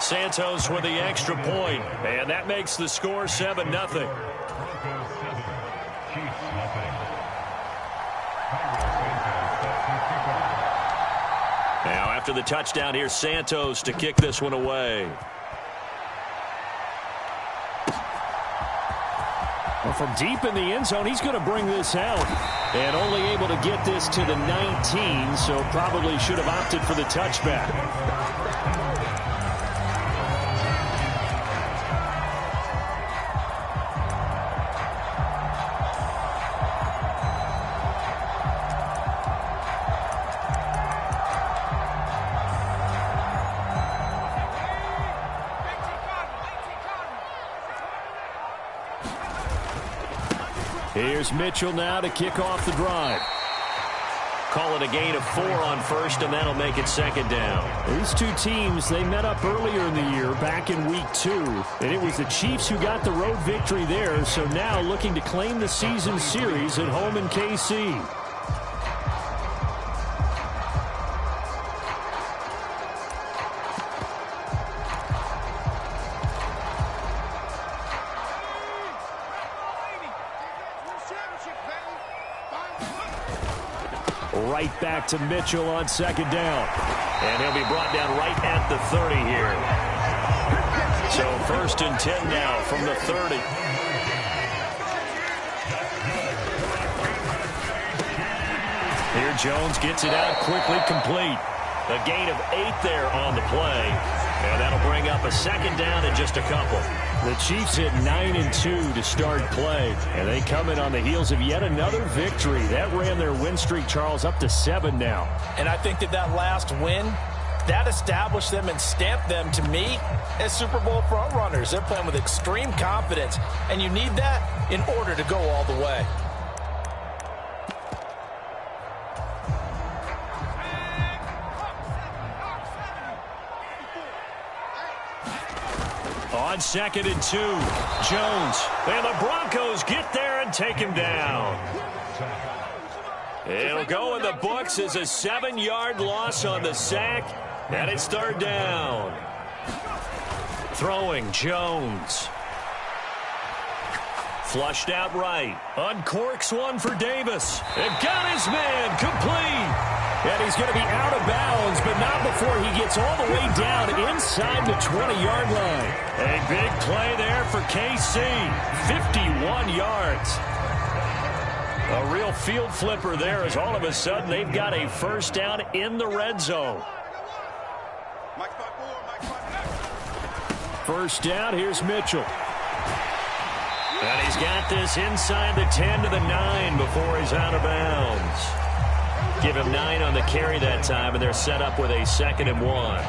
Santos with the extra point, and that makes the score 7-0. Now after the touchdown, here's Santos to kick this one away. Well, from deep in the end zone, he's going to bring this out. And only able to get this to the 19, so probably should have opted for the touchback. Here's Mitchell now to kick off the drive. Call it a gain of 4 on first, and that'll make it 2nd down. These two teams, they met up earlier in the year, back in week 2. And it was the Chiefs who got the road victory there, so now looking to claim the season series at home in KC. Right back to Mitchell on 2nd down. And he'll be brought down right at the 30 here. So 1st and 10 now from the 30. Here Jones gets it out quickly, complete. A gain of 8 there on the play. And that'll bring up a 2nd down in just a couple. The Chiefs hit 9-2 to start play, and they come in on the heels of yet another victory. That ran their win streak, Charles, up to 7 now. And I think that last win, that established them and stamped them, to me, as Super Bowl frontrunners. They're playing with extreme confidence, and you need that in order to go all the way. On 2nd and 2, Jones. And the Broncos get there and take him down. It'll go in the books as a 7-yard loss on the sack, and it's 3rd down. Throwing, Jones. Flushed out right. Uncorks one for Davis. And got his man complete. And he's going to be out of bounds, but not before he gets all the way down inside the 20-yard line. A big play there for KC. 51 yards. A real field flipper there as all of a sudden they've got a 1st down in the red zone. 1st down, here's Mitchell. And he's got this inside the 10 to the 9 before he's out of bounds. Give him 9 on the carry that time, and they're set up with a 2nd and 1.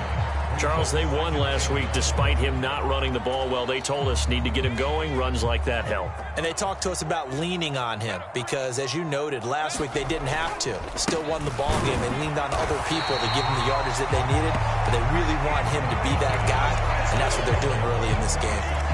Charles, they won last week despite him not running the ball well. They told us need to get him going. Runs like that help. And they talked to us about leaning on him because, as you noted, last week they didn't have to. Still won the ball game. They leaned on other people to give them the yardage that they needed, but they really want him to be that guy, and that's what they're doing early in this game.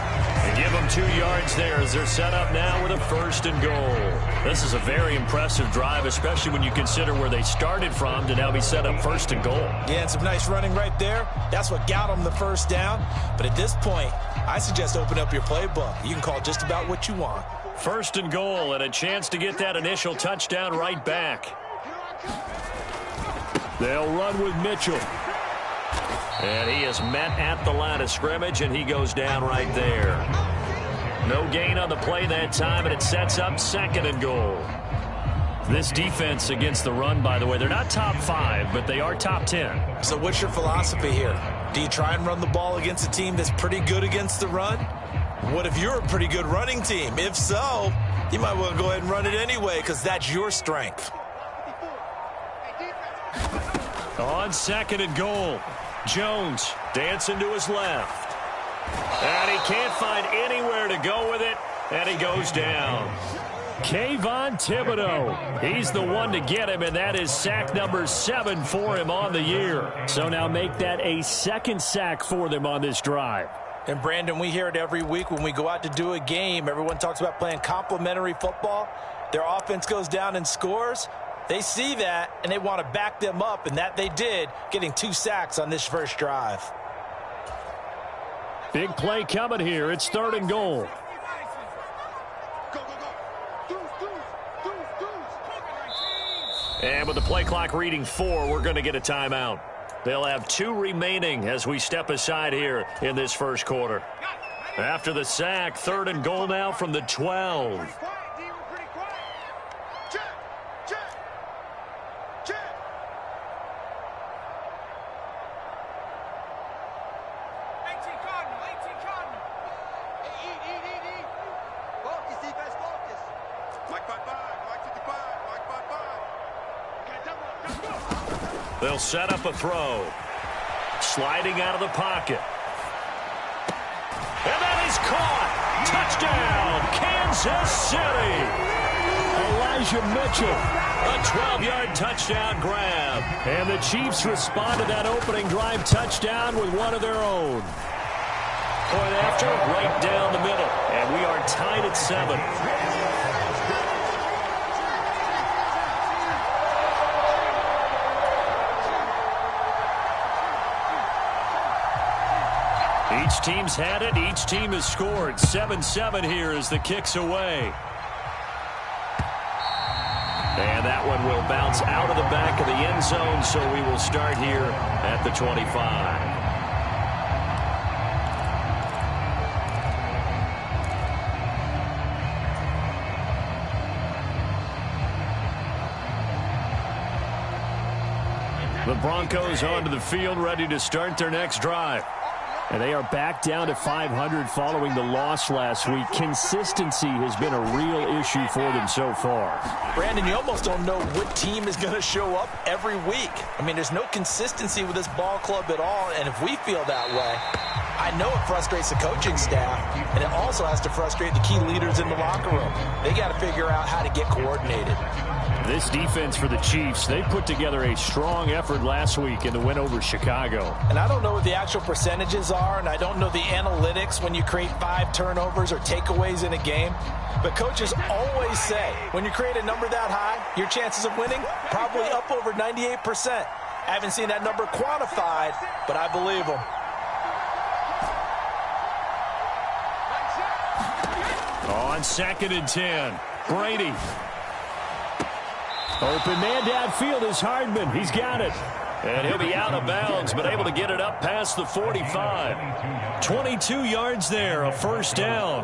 And give them 2 yards there as they're set up now with a 1st and goal. This is a very impressive drive, especially when you consider where they started from to now be set up 1st and goal. Yeah, and some nice running right there. That's what got them the 1st down. But at this point, I suggest open up your playbook. You can call just about what you want. 1st and goal and a chance to get that initial touchdown right back. They'll run with Mitchell. And he is met at the line of scrimmage, and he goes down right there. No gain on the play that time, and it sets up 2nd and goal. This defense against the run, by the way, they're not top 5, but they are top 10. So what's your philosophy here? Do you try and run the ball against a team that's pretty good against the run? What if you're a pretty good running team? If so, you might want to go ahead and run it anyway because that's your strength. On 2nd and goal. Jones dancing to his left. And he can't find anywhere to go with it, and he goes down. Kayvon Thibodeau. He's the one to get him, and that is sack number 7 for him on the year. So now make that a 2nd sack for them on this drive. And, Brandon, we hear it every week when we go out to do a game. Everyone talks about playing complementary football. Their offense goes down and scores. They see that, and they want to back them up, and that they did, getting 2 sacks on this first drive. Big play coming here. It's 3rd and goal. And with the play clock reading 4, we're going to get a timeout. They'll have 2 remaining as we step aside here in this first quarter. After the sack, 3rd and goal now from the 12. They'll set up a throw. Sliding out of the pocket. And that is caught. Touchdown, Kansas City. Elijah Mitchell. A 12-yard touchdown grab. And the Chiefs respond to that opening drive touchdown with one of their own. Point after, right down the middle. And we are tied at 7. Each team's had it. Each team has scored. 7-7 here as the kick's away. And that one will bounce out of the back of the end zone, so we will start here at the 25. The Broncos onto the field, ready to start their next drive. And they are back down to 500 following the loss last week. Consistency has been a real issue for them so far. Brandon, you almost don't know what team is going to show up every week. I mean, there's no consistency with this ball club at all, and if we feel that way, I know it frustrates the coaching staff, and it also has to frustrate the key leaders in the locker room. They got to figure out how to get coordinated. This defense for the Chiefs, they put together a strong effort last week in the win over Chicago. And I don't know what the actual percentages are, and I don't know the analytics when you create 5 turnovers or takeaways in a game. But coaches always say, when you create a number that high, your chances of winning probably up over 98%. I haven't seen that number quantified, but I believe them. On 2nd and 10, Brady. Open man downfield is Hardman. He's got it. And he'll be out of bounds, but able to get it up past the 45. 22 yards there, a first down.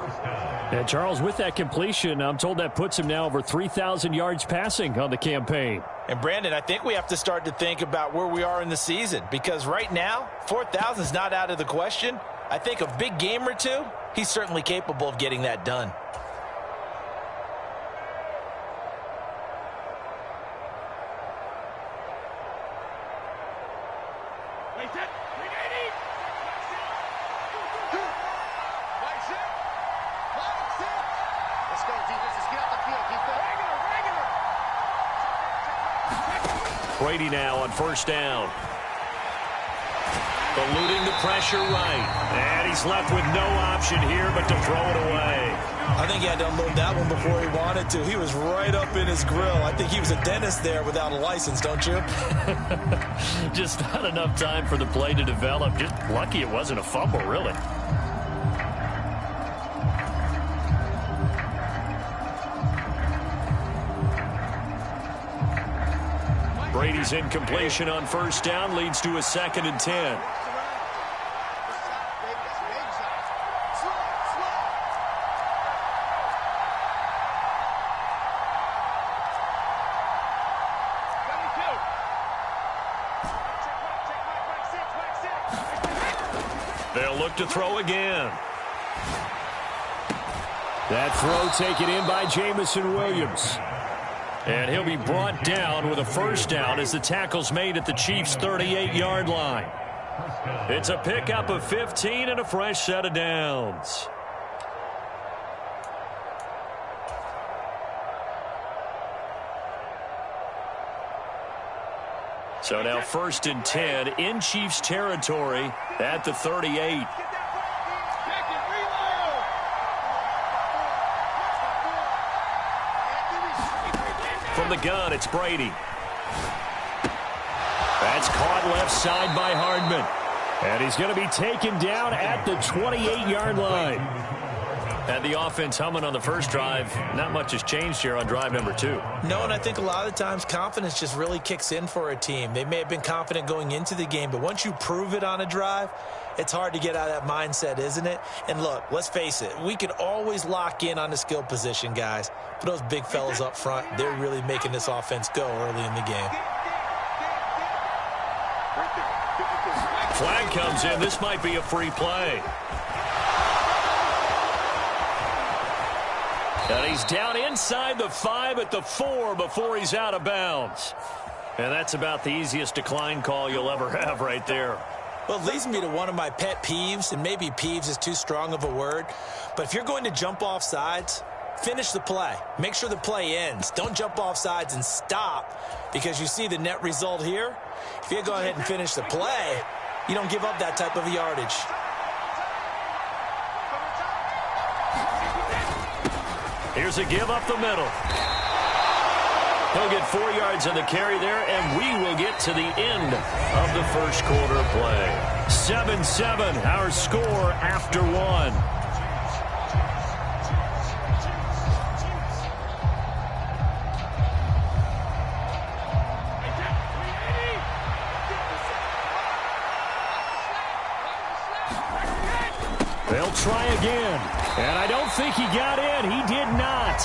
And Charles, with that completion, I'm told that puts him now over 3,000 yards passing on the campaign. And Brandon, I think we have to start to think about where we are in the season, because right now, 4,000 is not out of the question. I think a big game or two, he's certainly capable of getting that done. Brady now on first down. Eluding the pressure right. And he's left with no option here but to throw it away. I think he had to unload that one before he wanted to. He was right up in his grill. I think he was a dentist there without a license, don't you? Just not enough time for the play to develop. Just lucky it wasn't a fumble, really. Brady's incompletion on first down leads to a 2nd and 10. They'll look to throw again. That throw taken in by Jamison Williams. And he'll be brought down with a first down as the tackle's made at the Chiefs' 38-yard line. It's a pickup of 15 and a fresh set of downs. So now 1st and 10 in Chiefs territory at the 38. From the gun, it's Brady. That's caught left side by Hardman. And he's going to be taken down at the 28-yard line. Had the offense humming on the first drive. Not much has changed here on drive number 2. No, and I think a lot of the times confidence just really kicks in for a team. They may have been confident going into the game, but once you prove it on a drive, it's hard to get out of that mindset, isn't it? And look, let's face it, we can always lock in on the skill position, guys. But those big fellas up front, they're really making this offense go early in the game. Flag comes in. This might be a free play. And he's down inside the 5 at the 4 before he's out of bounds. And that's about the easiest decline call you'll ever have right there. Well, it leads me to one of my pet peeves, and maybe peeves is too strong of a word, but if you're going to jump off sides, finish the play. Make sure the play ends. Don't jump off sides and stop, because you see the net result here. If you go ahead and finish the play, you don't give up that type of yardage. Here's a give up the middle. He'll get 4 yards on the carry there, and we will get to the end of the first quarter play. 7-7, our score after 1. They'll try again. And I don't think he got in. He did not.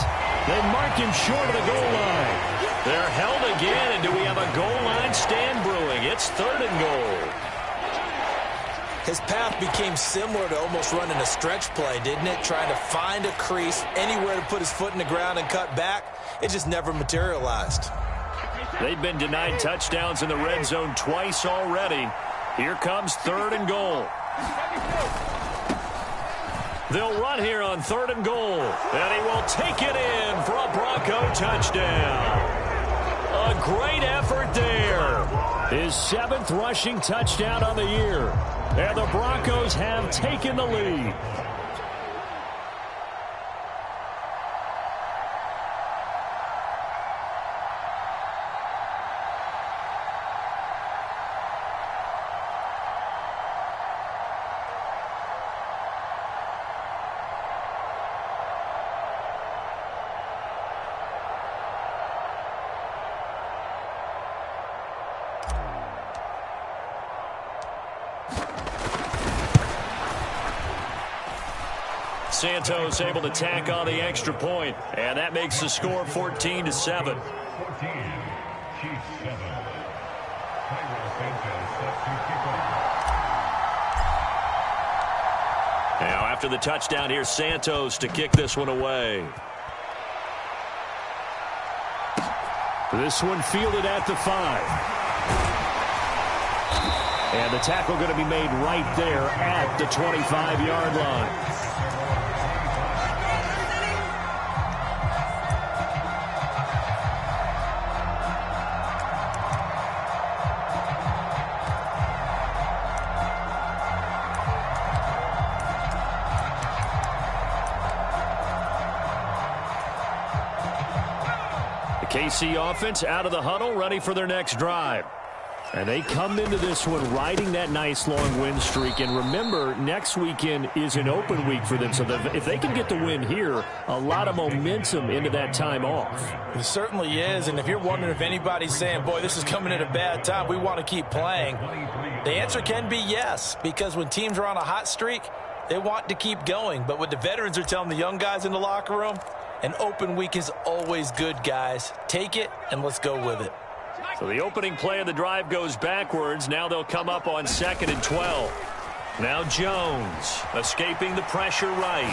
They marked him short of the goal line. They're held again, and do we have a goal line stand brewing? It's 3rd and goal. His path became similar to almost running a stretch play, didn't it? Trying to find a crease, anywhere to put his foot in the ground and cut back. It just never materialized. They've been denied touchdowns in the red zone twice already. Here comes 3rd and goal. They'll run here on 3rd and goal. And he will take it in for a Bronco touchdown. A great effort there. His 7th rushing touchdown on the year. And the Broncos have taken the lead. Santos able to tack on the extra point, and that makes the score 14-7. Now after the touchdown, here's Santos to kick this one away. This one fielded at the 5. And the tackle going to be made right there at the 25-yard line. KC offense out of the huddle, ready for their next drive. And they come into this one riding that nice long win streak. And remember, next weekend is an open week for them. So if they can get the win here, a lot of momentum into that time off. It certainly is. And if you're wondering if anybody's saying, boy, this is coming at a bad time, we want to keep playing, the answer can be yes. Because when teams are on a hot streak, they want to keep going. But what the veterans are telling the young guys in the locker room, an open week is always good, guys. Take it, and let's go with it. So the opening play of the drive goes backwards. Now they'll come up on 2nd and 12. Now Jones escaping the pressure right.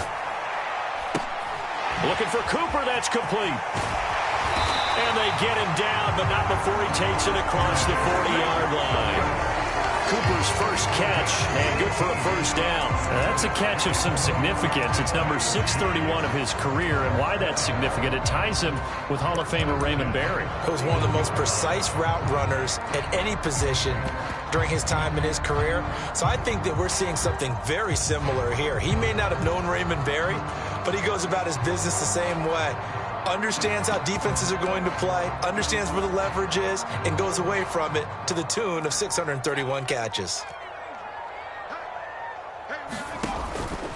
Looking for Cooper. That's complete. And they get him down, but not before he takes it across the 40-yard line. Cooper's first catch, and good for a first down. Now that's a catch of some significance. It's number 631 of his career, and why that's significant, it ties him with Hall of Famer Raymond Berry. He was one of the most precise route runners at any position during his time in his career. So I think that we're seeing something very similar here. He may not have known Raymond Berry, but he goes about his business the same way. Understands how defenses are going to play, understands where the leverage is, and goes away from it to the tune of 631 catches.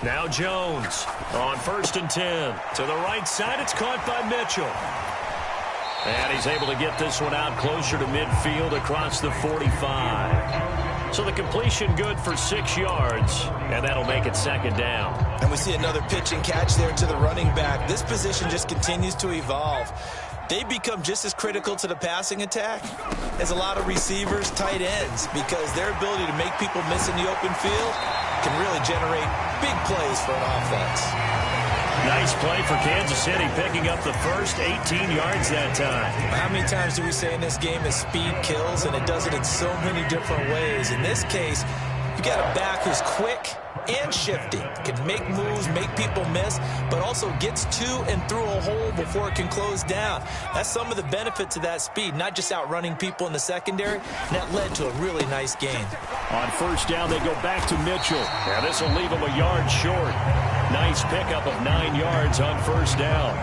Now Jones on 1st and 10. To the right side, it's caught by Mitchell. And he's able to get this one out closer to midfield across the 45. So the completion good for 6 yards, and that'll make it 2nd down. And we see another pitch and catch there to the running back. This position just continues to evolve. They become just as critical to the passing attack as a lot of receivers, tight ends, because their ability to make people miss in the open field can really generate big plays for an offense. Nice play for Kansas City, picking up the first 18 yards that time. How many times do we say in this game that speed kills, and it does it in so many different ways? In this case, you got a back who's quick and shifty, can make moves, make people miss, but also gets to and through a hole before it can close down. That's some of the benefits of that speed, not just outrunning people in the secondary. And that led to a really nice gain. On 1st down, they go back to Mitchell. Yeah, this will leave him a yard short. Nice pickup of 9 yards on 1st down.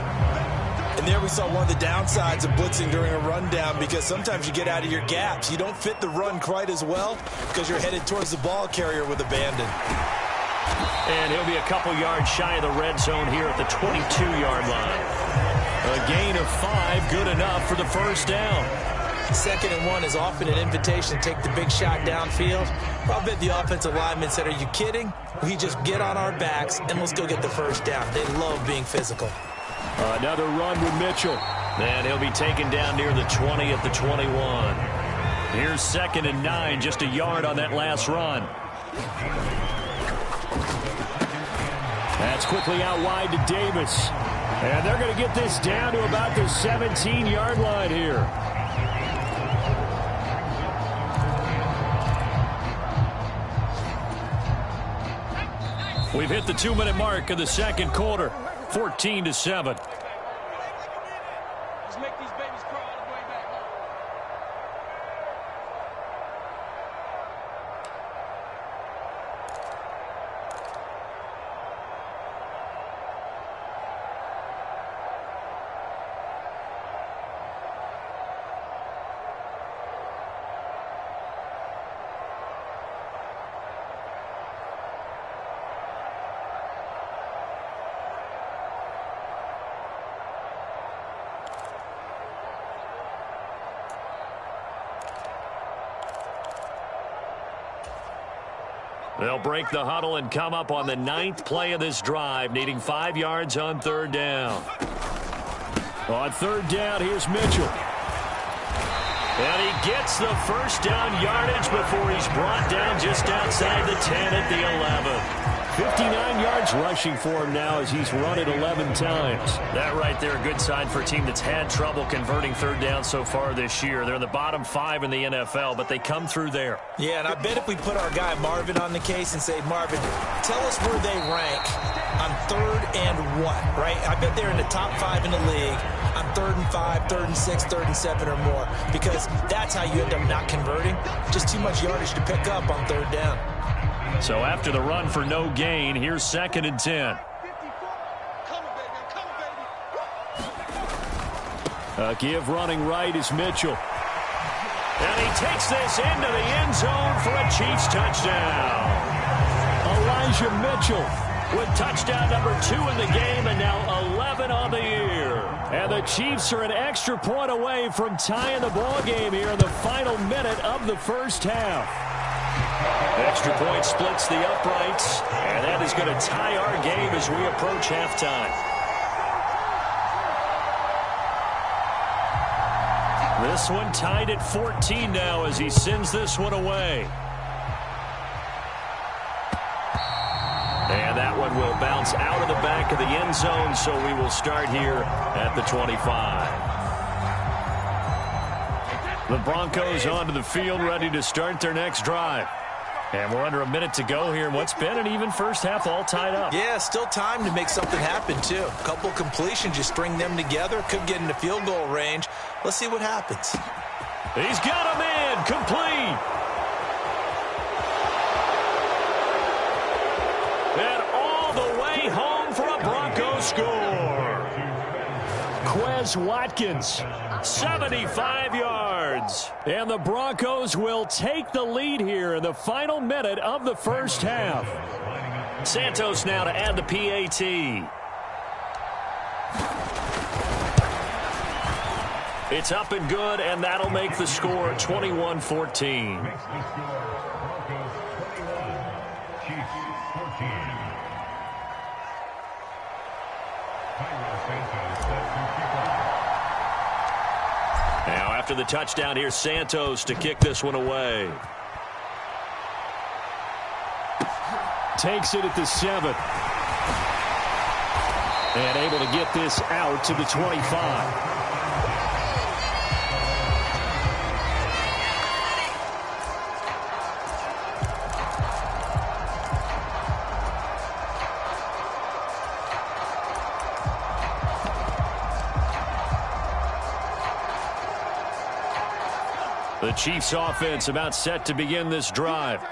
And there we saw one of the downsides of blitzing during a rundown, because sometimes you get out of your gaps. You don't fit the run quite as well because you're headed towards the ball carrier with abandon. And he'll be a couple yards shy of the red zone here at the 22-yard line. A gain of 5, good enough for the 1st down. 2nd and 1 is often an invitation to take the big shot downfield. I bet the offensive linemen said, are you kidding? We just get on our backs and let's go get the 1st down. They love being physical. Another run with Mitchell. And he'll be taken down near the 20 at the 21. Here's 2nd and 9, just a yard on that last run. That's quickly out wide to Davis. And they're going to get this down to about the 17-yard line here. We've hit the 2-minute mark of the 2nd quarter. 14-7. They'll break the huddle and come up on the 9th play of this drive, needing 5 yards on 3rd down. On 3rd down, here's Mitchell. And he gets the 1st down yardage before he's brought down just outside the 10 at the 11. 59 yards rushing for him now as he's run it 11 times. That right there, a good sign for a team that's had trouble converting 3rd down so far this year. They're in the bottom 5 in the NFL, but they come through there. Yeah, and I bet if we put our guy Marvin on the case and say, Marvin, tell us where they rank on 3rd and what, right? I bet they're in the top 5 in the league on 3rd and 5, 3rd and 6, 3rd and 7 or more, because that's how you end up not converting. Just too much yardage to pick up on 3rd down. So after the run for no gain, here's 2nd and 10. A give running right is Mitchell. And he takes this into the end zone for a Chiefs touchdown. Elijah Mitchell with touchdown number 2 in the game, and now 11 on the year. And the Chiefs are an extra point away from tying the ball game here in the final minute of the 1st half. Extra point splits the uprights, and that is going to tie our game as we approach halftime. This one tied at 14 now as he sends this one away. And that one will bounce out of the back of the end zone, so we will start here at the 25. The Broncos onto the field, ready to start their next drive. And we're under a minute to go here in what's been an even first half, all tied up. Yeah, still time to make something happen, too. A couple completions, you string them together, could get into field goal range. Let's see what happens. He's got him in, complete. And all the way home for a Broncos score. Quez Watkins, 75 yards. And the Broncos will take the lead here in the final minute of the 1st half. Santos now to add the PAT. It's up and good, and that'll make the score 21-14. Now after the touchdown, here's Santos to kick this one away. Takes it at the 7. And able to get this out to the 25. The Chiefs offense about set to begin this drive.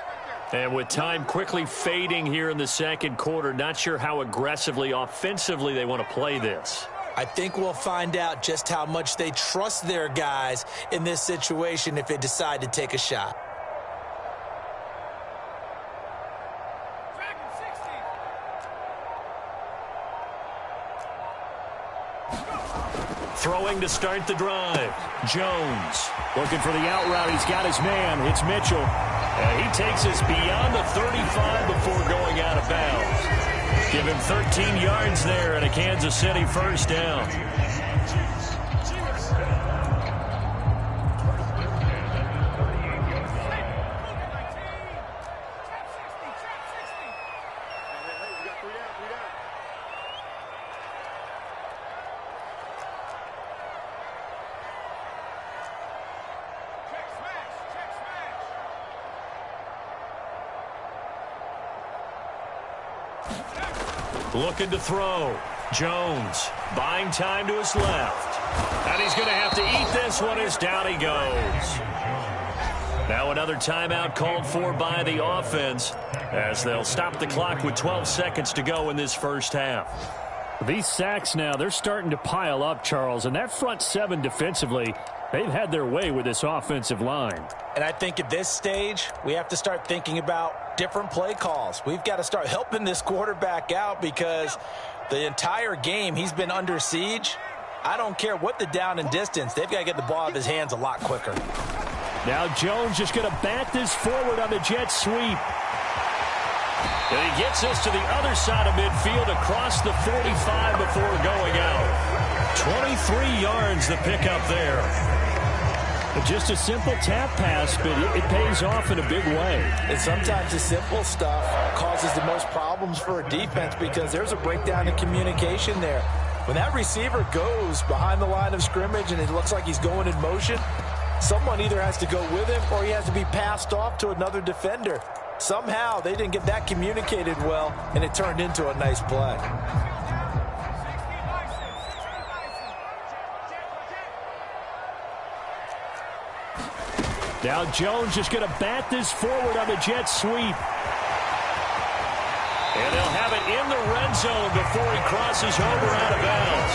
And with time quickly fading here in the second quarter, not sure how aggressively, offensively they want to play this. I think we'll find out just how much they trust their guys in this situation if they decide to take a shot. Throwing to start the drive. Jones looking for the out route. He's got his man. It's Mitchell. And he takes us beyond the 35 before going out of bounds. Give him 13 yards there and a Kansas City first down. Looking to throw. Jones buying time to his left. And he's going to have to eat this one as down he goes. Now another timeout called for by the offense as they'll stop the clock with 12 seconds to go in this first half. These sacks now, they're starting to pile up, Charles. And that front 7 defensively, they've had their way with this offensive line. And I think at this stage, we have to start thinking about different play calls. We've got to start helping this quarterback out because the entire game he's been under siege. I don't care what the down and distance. They've got to get the ball out of his hands a lot quicker. Now Jones just going to bat this forward on the jet sweep. And he gets us to the other side of midfield across the 45 before going out. 23 yards the pickup there. Just a simple tap pass, but it pays off in a big way. And sometimes the simple stuff causes the most problems for a defense because there's a breakdown in communication there. When that receiver goes behind the line of scrimmage and it looks like he's going in motion, someone either has to go with him or he has to be passed off to another defender. Somehow they didn't get that communicated well, and it turned into a nice play. Now Jones just going to bat this forward on the jet sweep. And they'll have it in the red zone before he crosses over out of bounds.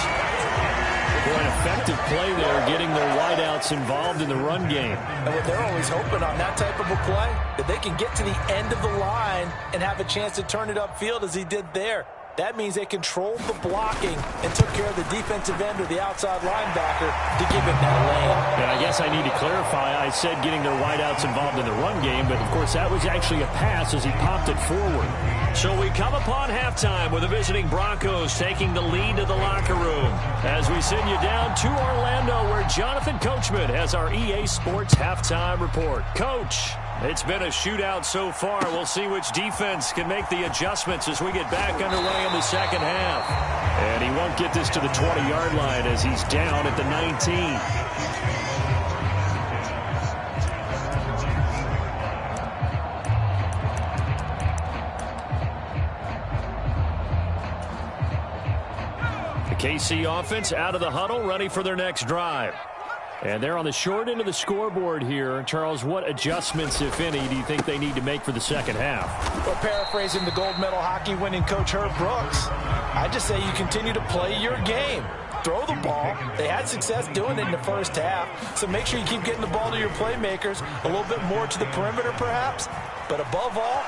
For an effective play there, getting their wideouts involved in the run game. And what they're always hoping on that type of a play, that they can get to the end of the line and have a chance to turn it upfield as he did there. That means they controlled the blocking and took care of the defensive end or the outside linebacker to give him that lane. And I guess I need to clarify. I said getting their wideouts involved in the run game, but of course that was actually a pass as he popped it forward. So we come upon halftime with the visiting Broncos taking the lead to the locker room as we send you down to Orlando where Jonathan Coachman has our EA Sports halftime report. Coach, it's been a shootout so far. We'll see which defense can make the adjustments as we get back underway in the second half. And he won't get this to the 20-yard line as he's down at the 19. KC offense out of the huddle, ready for their next drive. And they're on the short end of the scoreboard here. Charles, what adjustments, if any, do you think they need to make for the second half? Well, paraphrasing the gold medal hockey winning coach Herb Brooks, I just say you continue to play your game. throw the ball. They had success doing it in the first half. So make sure you keep getting the ball to your playmakers, a little bit more to the perimeter perhaps. But above all,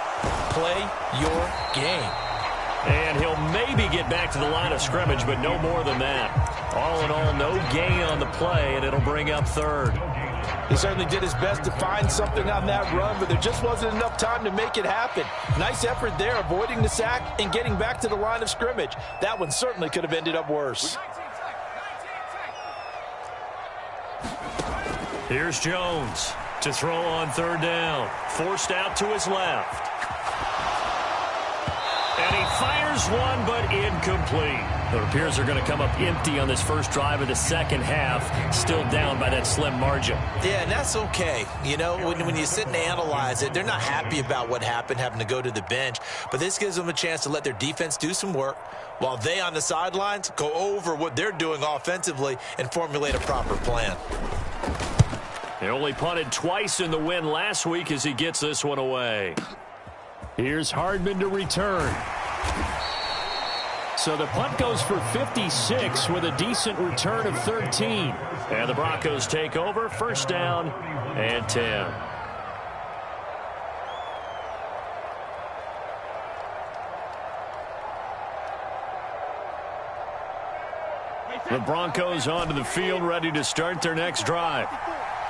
play your game. And he'll maybe get back to the line of scrimmage, but no more than that. All in all, no gain on the play, and it'll bring up third. He certainly did his best to find something on that run, but there just wasn't enough time to make it happen. Nice effort there, avoiding the sack and getting back to the line of scrimmage. That one certainly could have ended up worse. Here's Jones to throw on third down. Forced out to his left. And he fires one, but incomplete. It appears they're going to come up empty on this first drive of the second half, still down by that slim margin. Yeah, and that's okay. You know, when you sit and analyze it, they're not happy about what happened, having to go to the bench. But this gives them a chance to let their defense do some work while they on the sidelines go over what they're doing offensively and formulate a proper plan. He only punted twice in the win last week as he gets this one away. Here's Hardman to return. So the punt goes for 56 with a decent return of 13. And the Broncos take over, first down and 10. The Broncos onto the field, ready to start their next drive.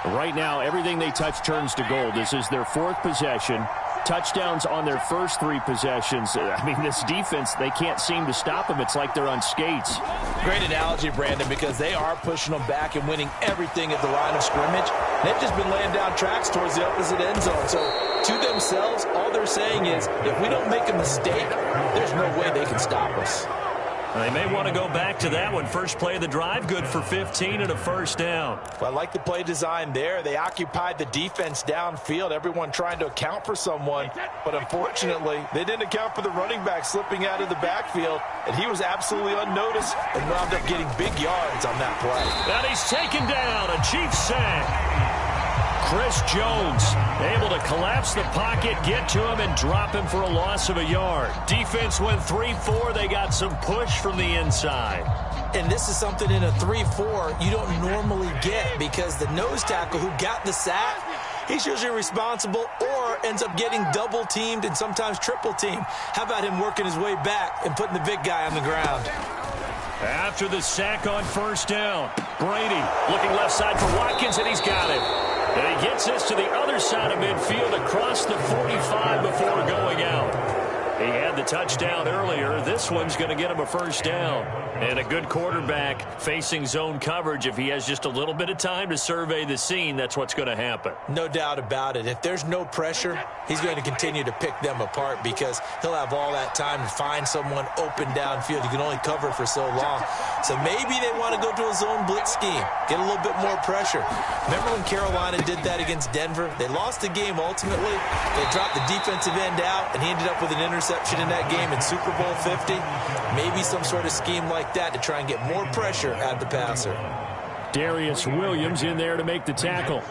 Right now, everything they touch turns to gold. This is their fourth possession. Touchdowns on their first three possessions. I mean, this defense, they can't seem to stop them. It's like they're on skates. Great analogy, Brandon, because they are pushing them back and winning everything at the line of scrimmage. They've just been laying down tracks towards the opposite end zone. So to themselves, all they're saying is, if we don't make a mistake, there's no way they can stop us. They may want to go back to that one. First play of the drive, good for 15 and a first down. Well, I like the play design there. They occupied the defense downfield, everyone trying to account for someone. But unfortunately, they didn't account for the running back slipping out of the backfield, and he was absolutely unnoticed and wound up getting big yards on that play. And he's taken down, a Chiefs sack. Chris Jones able to collapse the pocket, get to him, and drop him for a loss of a yard. Defense went 3-4. They got some push from the inside. And this is something in a 3-4 you don't normally get, because the nose tackle who got the sack, he's usually responsible or ends up getting double-teamed and sometimes triple-teamed. How about him working his way back and putting the big guy on the ground? After the sack on first down, Brady looking left side for Watkins, and he's got him. And he gets this to the other side of midfield across the 45 before going out. He had the touchdown earlier. This one's going to get him a first down. And a good quarterback facing zone coverage. If he has just a little bit of time to survey the scene, that's what's going to happen. No doubt about it. If there's no pressure, he's going to continue to pick them apart, because he'll have all that time to find someone open downfield. You can only cover for so long. So maybe they want to go to a zone blitz scheme, get a little bit more pressure. Remember when Carolina did that against Denver? They lost the game ultimately. They dropped the defensive end out, and he ended up with an interception in that game in Super Bowl 50. Maybe some sort of scheme like that to try and get more pressure at the passer. Darius Williams in there to make the tackle.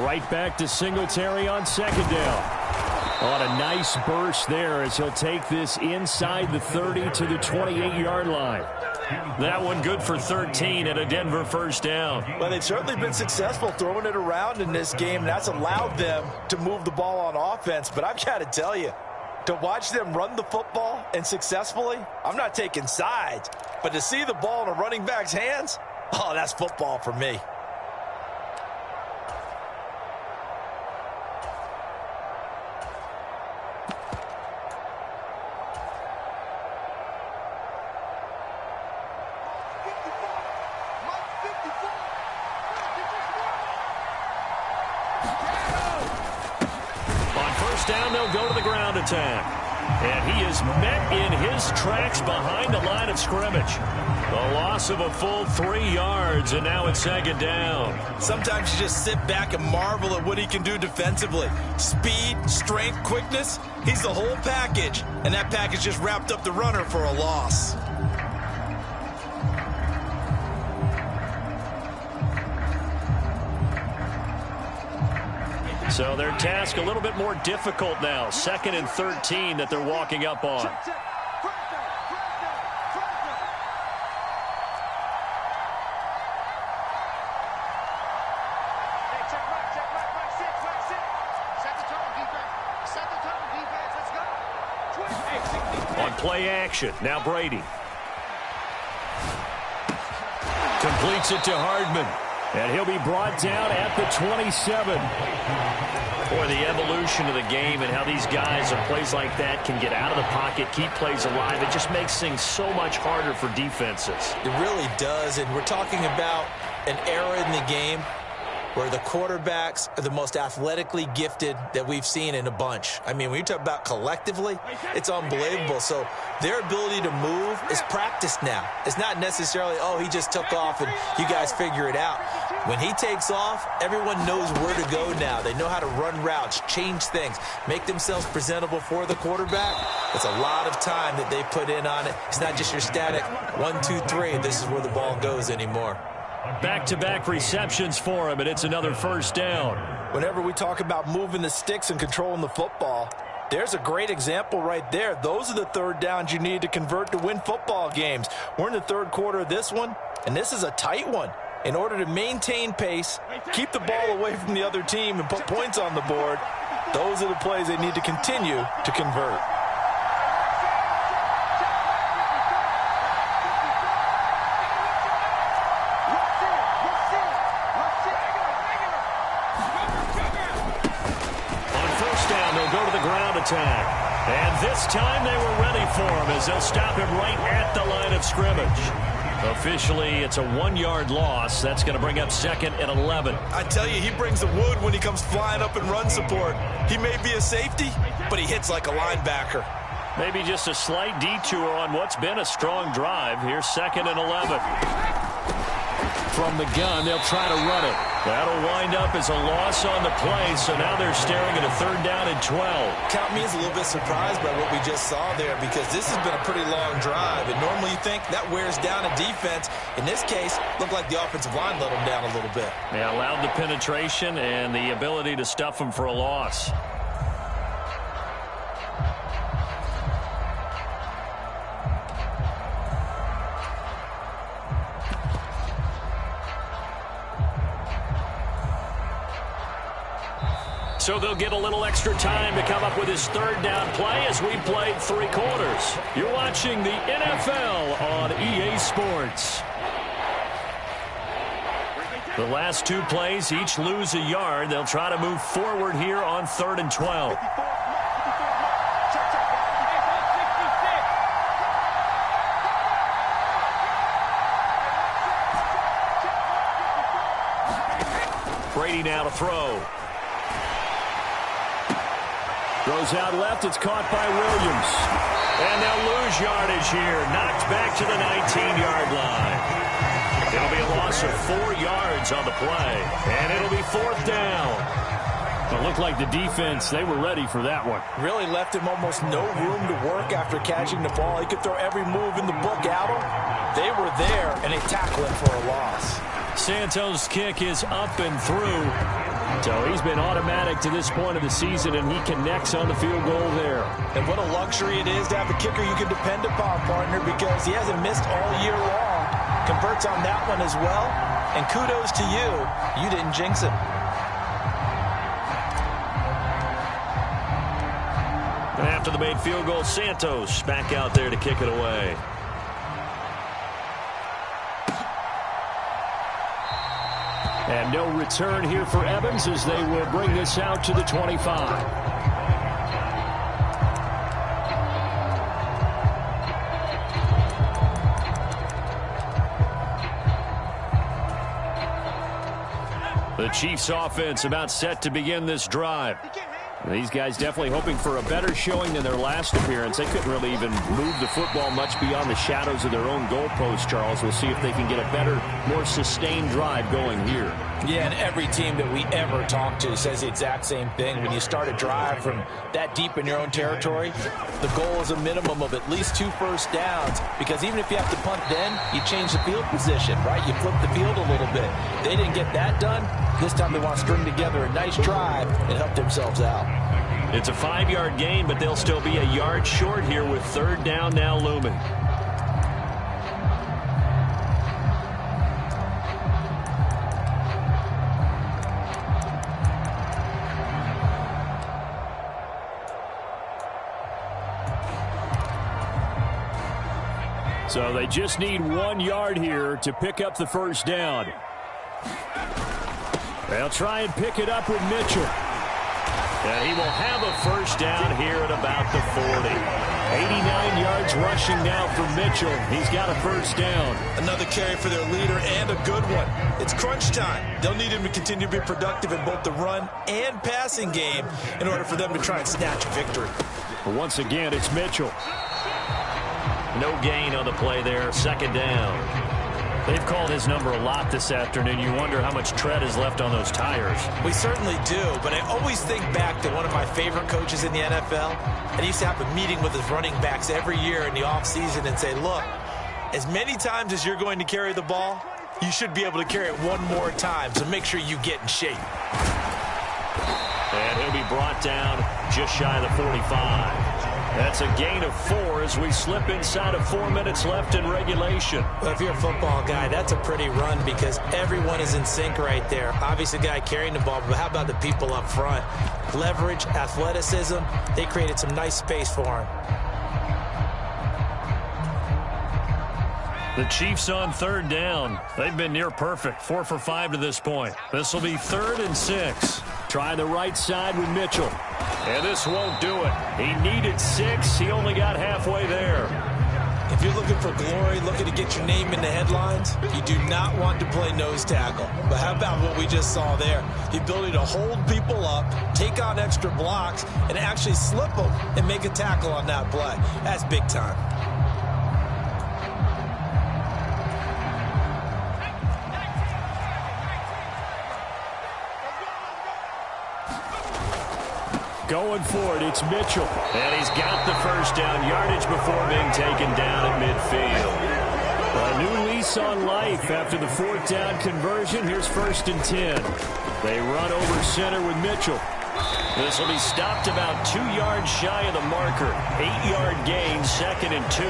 Right back to Singletary on second down. On a nice burst there as he'll take this inside the 30 to the 28-yard line. That one good for 13 and a Denver first down. Well, they've certainly been successful throwing it around in this game, and that's allowed them to move the ball on offense. But I've got to tell you, to watch them run the football and successfully, I'm not taking sides, but to see the ball in a running back's hands, oh, that's football for me. Down, they'll go to the ground attack. And he is met in his tracks behind the line of scrimmage. A loss of a full 3 yards, and now it's second down. Sometimes you just sit back and marvel at what he can do defensively. Speed, strength, quickness, he's the whole package. And that package just wrapped up the runner for a loss. So their task a little bit more difficult now. 2nd and 13 that they're walking up on. On play action, now Brady. Completes it to Hardman. And he'll be brought down at the 27. Boy, the evolution of the game and how these guys in plays like that can get out of the pocket, keep plays alive, it just makes things so much harder for defenses. It really does, and we're talking about an era in the game where the quarterbacks are the most athletically gifted that we've seen in a bunch. I mean, when you talk about collectively, it's unbelievable. So their ability to move is practiced now. It's not necessarily, oh, he just took off and you guys figure it out. When he takes off, everyone knows where to go now. They know how to run routes, change things, make themselves presentable for the quarterback. It's a lot of time that they put in on it. It's not just your static 1, 2, 3, this is where the ball goes anymore. Back-to-back receptions for him, and it's another first down. Whenever we talk about moving the sticks and controlling the football, there's a great example right there. Those are the third downs you need to convert to win football games. We're in the third quarter of this one, and this is a tight one. In order to maintain pace, keep the ball away from the other team, and put points on the board, those are the plays they need to continue to convert. Attack. And this time they were ready for him as they'll stop him right at the line of scrimmage. Officially, it's a 1-yard loss. That's going to bring up 2nd and 11. I tell you, he brings the wood when he comes flying up in run support. He may be a safety, but he hits like a linebacker. Maybe just a slight detour on what's been a strong drive. Here's 2nd and 11. From the gun, they'll try to run it. That'll wind up as a loss on the play, so now they're staring at a 3rd down and 12. Count me as a little bit surprised by what we just saw there, because this has been a pretty long drive, and normally you think that wears down a defense. In this case, looked like the offensive line let them down a little bit. Yeah, allowed the penetration and the ability to stuff them for a loss. So they'll get a little extra time to come up with his 3rd down play as we played 3 quarters. You're watching the NFL on EA Sports. The last 2 plays each lose a yard. They'll try to move forward here on 3rd and 12. Brady now to throw. Throws out left. It's caught by Williams. And they'll lose yardage here. Knocked back to the 19-yard line. It'll be a loss of 4 yards on the play. And it'll be 4th down. It looked like the defense, they were ready for that one. Really left him almost no room to work after catching the ball. He could throw every move in the book at him. They were there, and they tackled him for a loss. Santos' kick is up and through. So he's been automatic to this point of the season, and he connects on the field goal there. And what a luxury it is to have a kicker you can depend upon, partner, because he hasn't missed all year long. Converts on that one as well. And kudos to you. You didn't jinx him. And after the made field goal, Santos back out there to kick it away. And no return here for Evans as they will bring this out to the 25. The Chiefs offense about set to begin this drive. These guys definitely hoping for a better showing than their last appearance. They couldn't really even move the football much beyond the shadows of their own goalpost, Charles. We'll see if they can get a better, more sustained drive going here. Yeah, and every team that we ever talk to says the exact same thing. When you start a drive from that deep in your own territory, the goal is a minimum of at least 2 first downs, because even if you have to punt then, you change the field position, right? You flip the field a little bit. They didn't get that done. This time they want to string together a nice drive and help themselves out. It's a 5-yard gain, but they'll still be a yard short here with 3rd down now looming. So they just need 1 yard here to pick up the first down. They'll try and pick it up with Mitchell. And he will have a first down here at about the 40. 89 yards rushing now for Mitchell. He's got a first down. Another carry for their leader, and a good one. It's crunch time. They'll need him to continue to be productive in both the run and passing game in order for them to try and snatch a victory. But once again, it's Mitchell. No gain on the play there. 2nd down. They've called his number a lot this afternoon. You wonder how much tread is left on those tires. We certainly do, but I always think back to one of my favorite coaches in the NFL. And he used to have a meeting with his running backs every year in the offseason and say, look, as many times as you're going to carry the ball, you should be able to carry it 1 more time, so make sure you get in shape. And he'll be brought down just shy of the 45. That's a gain of 4 as we slip inside of 4 minutes left in regulation. Well, if you're a football guy, that's a pretty run because everyone is in sync right there. Obviously, the guy carrying the ball, but how about the people up front? Leverage, athleticism, they created some nice space for him. The Chiefs on 3rd down. They've been near perfect. 4 for 5 to this point. This will be 3rd and 6. Try the right side with Mitchell. And this won't do it. He needed 6. He only got halfway there. If you're looking for glory, looking to get your name in the headlines, you do not want to play nose tackle. But how about what we just saw there? The ability to hold people up, take on extra blocks, and actually slip them and make a tackle on that play. That's big time. Going for it, it's Mitchell. And he's got the first down yardage before being taken down at midfield. A new lease on life after the 4th down conversion. Here's 1st and 10. They run over center with Mitchell. This will be stopped about 2 yards shy of the marker. 8-yard gain, 2nd and 2.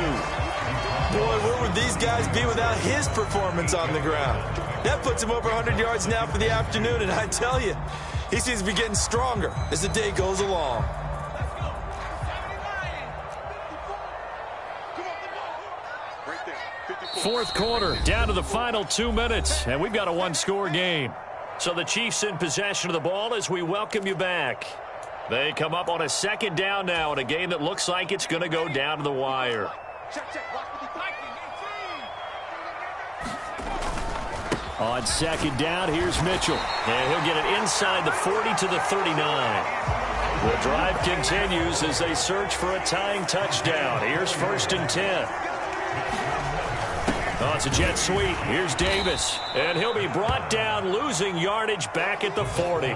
Boy, where would these guys be without his performance on the ground? That puts him over 100 yards now for the afternoon, and I tell you, he seems to be getting stronger as the day goes along. Fourth quarter, down to the final 2 minutes, and we've got a 1-score game. So the Chiefs in possession of the ball as we welcome you back. They come up on a 2nd down now in a game that looks like it's going to go down to the wire. On 2nd down, here's Mitchell. And he'll get it inside the 40 to the 39. The drive continues as they search for a tying touchdown. Here's 1st and 10. Oh, it's a jet sweep. Here's Davis. And he'll be brought down, losing yardage back at the 40.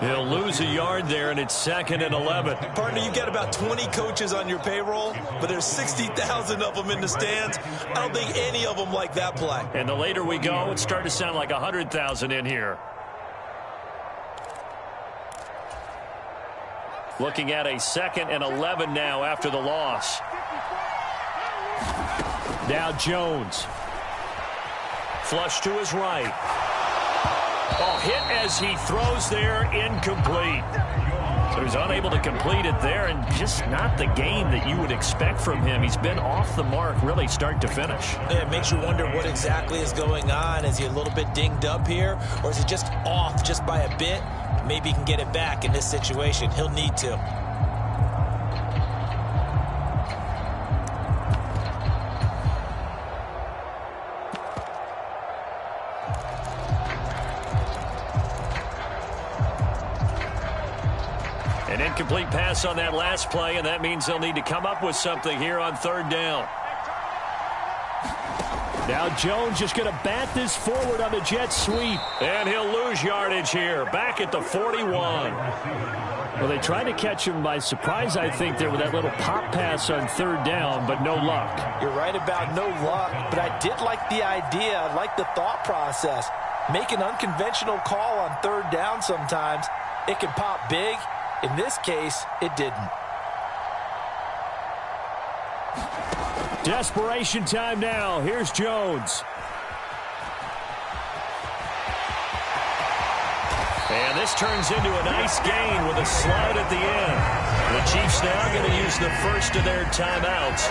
He'll lose a yard there, and it's 2nd and 11. Partner, you got about 20 coaches on your payroll, but there's 60,000 of them in the stands. I don't think any of them like that play. And the later we go, it's starting to sound like 100,000 in here. Looking at a 2nd and 11 now after the loss. Now Jones. Flush to his right. Oh, hit as he throws there, incomplete. So he's unable to complete it there, and just not the game that you would expect from him. He's been off the mark, really, start to finish. Yeah, it makes you wonder what exactly is going on. Is he a little bit dinged up here, or is he just off just by a bit? Maybe he can get it back in this situation. He'll need to. Incomplete pass on that last play, and that means they'll need to come up with something here on third down. Now Jones just going to bat this forward on the jet sweep. And he'll lose yardage here, back at the 41. Well, they tried to catch him by surprise, I think, there with that little pop pass on third down, but no luck. You're right about no luck, but I did like the idea. I like the thought process. Make an unconventional call on third down sometimes. It can pop big. In this case, it didn't. Desperation time now. Here's Jones. And this turns into a nice gain with a slide at the end. The Chiefs now going to use the first of their timeouts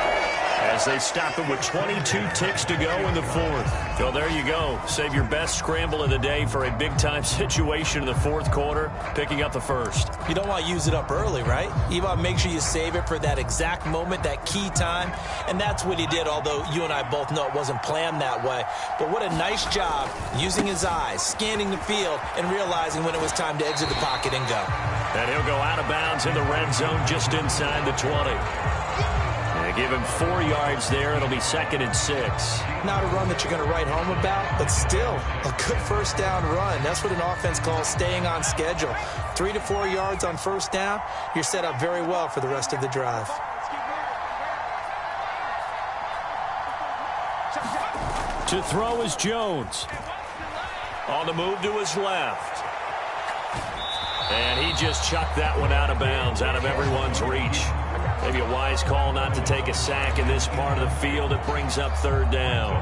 as they stop it with 22 ticks to go in the fourth. So there you go. Save your best scramble of the day for a big-time situation in the fourth quarter, picking up the first. You don't want to use it up early, right? You want to make sure you save it for that exact moment, that key time, and that's what he did, although you and I both know it wasn't planned that way. But what a nice job using his eyes, scanning the field, and realizing when it was time to exit the pocket and go. And he'll go out of bounds in the red zone just inside the 20. They give him 4 yards there. It'll be 2nd and 6. Not a run that you're going to write home about, but still a good first down run. That's what an offense calls staying on schedule. 3 to 4 yards on first down, you're set up very well for the rest of the drive. To throw is Jones. On the move to his left. And he just chucked that one out of bounds, out of everyone's reach. Maybe a wise call not to take a sack in this part of the field. It brings up third down.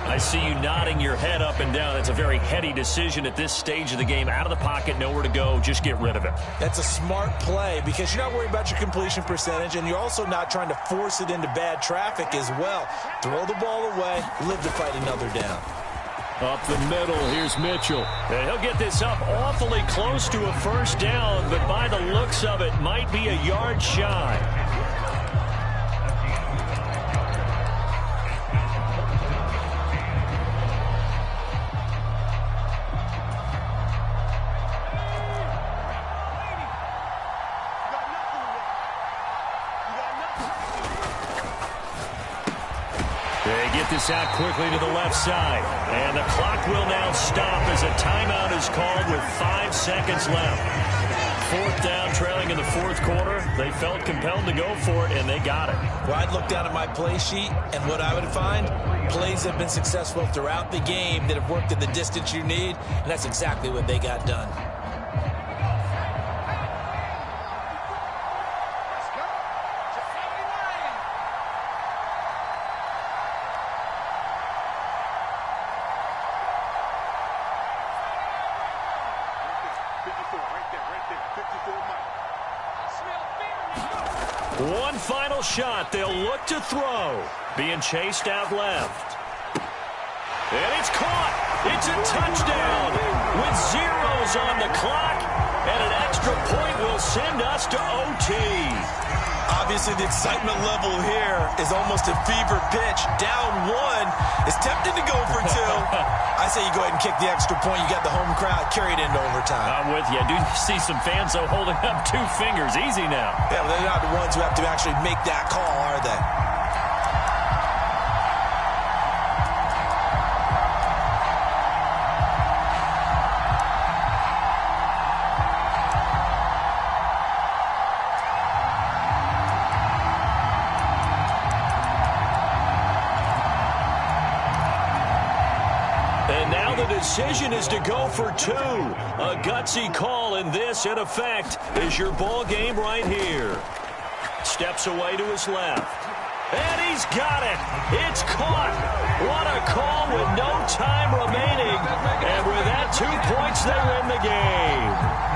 I see you nodding your head up and down. It's a very heady decision at this stage of the game. Out of the pocket, nowhere to go. Just get rid of it. That's a smart play because you're not worried about your completion percentage, and you're also not trying to force it into bad traffic as well. Throw the ball away, live to fight another down. Up the middle, here's Mitchell. And he'll get this up awfully close to a first down, but by the looks of it, might be a yard shy. This out quickly to the left side. And the clock will now stop as a timeout is called with 5 seconds left. Fourth down, trailing in the fourth quarter. They felt compelled to go for it, and they got it. Well, I'd look down at my play sheet, and what I would find, plays have been successful throughout the game that have worked at the distance you need, and that's exactly what they got done. One final shot. They'll look to throw. Being chased out left. And it's caught. It's a touchdown with zeros on the clock. And an extra point will send us to OT. Obviously, the excitement level here is almost a fever pitch. Down 1 is tempted to go for 2. I say you go ahead and kick the extra point. You got the home crowd carried into overtime. I'm with you. I do see some fans, though, holding up 2 fingers. Easy now. Yeah, but they're not the ones who have to actually make that call, are they? Decision is to go for 2. A gutsy call, and this, in effect, is your ball game right here. Steps away to his left. And he's got it. It's caught. What a call with no time remaining. And with that, 2 points, they win the game.